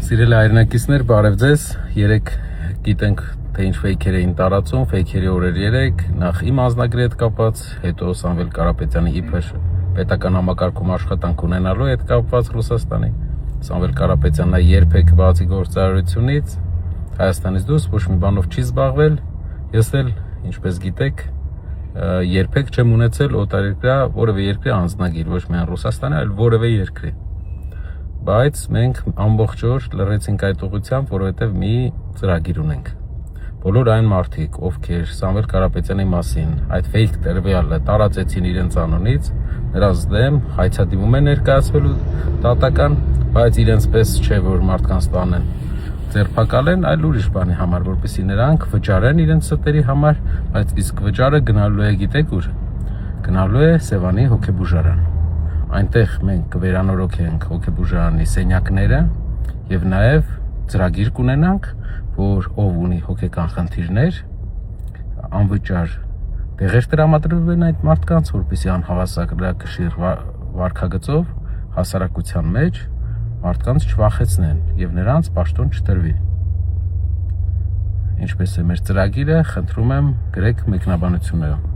Սիրելի հայրենակիցներ, բարև ձեզ։ Երեք գիտենք, թե ինչ ֆեյքեր էին տարածում, ֆեյքերի օրեր 3, նախ իմ անձնագրի հետ կապված, հետո Սամվել Կարապետյանի իբր պետական համակարգում աշխատանք ունենալու հետ կապված Ռուսաստանի։ Սամվել Կարապետյանն երբեք բացի գործարարությունից Հայաստանից դուրս ոչ մի բանով չի զբաղվել։ Ես էլ, ինչպես գիտեք, երբեք չեմ ունեցել օտարերկրյա որևէ երկրի անձնագիր, ոչ միայն Ռուսաստանի, այլ որևէ երկրի։ Բայց մենք ամբողջ օր լռեցինք այդ ուղղությամբ, որովհետև մի ծրագիր ունենք։ Բոլոր այն մարդիկ, ովքեր Սամվել Կարապետյանի մասին այդ ֆեյք տերվյալը տարածեցին իրենց անունից, նրանց դեմ հայցադիմում են ներկայացվելու դատական, բայց իրենց պես չէ, որ մարդկանց տանեն ձերբակալեն, այլ ուրիշ բանի համար, որպեսզի նրանք վճարեն իրենց ստերի համար, բայց իսկ վճարը գնալու է, գիտեք ուր։ Գնալու է Սևանի հոգեբուժարան։ Այնտեղ մենք կվերանորոգենք հոգեբուժարանի սենյակները եւ նաեւ ծրագիր կունենանք, որ ով ունի հոգեկան խնդիրներ, անվճար տեղեր տրամադրվեն այդ մարդկանց, որպեսզի անհավասարակշիռ վարքագծով հասարակության մեջ մարդկանց չվախեցնեն եւ նրանց պաշտոն չտրվի։ Ինչպես է մեր ծրագիրը, խնդրում եմ գրեք մեկնաբանություններով։